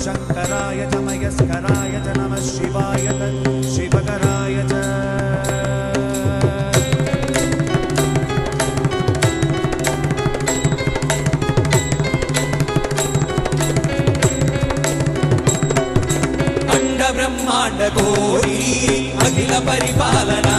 शङ्कराय च मयस्कराय च नमः शिवाय च शिवकराय च अंड ब्रह्मांड कोरी अखिल परिपालना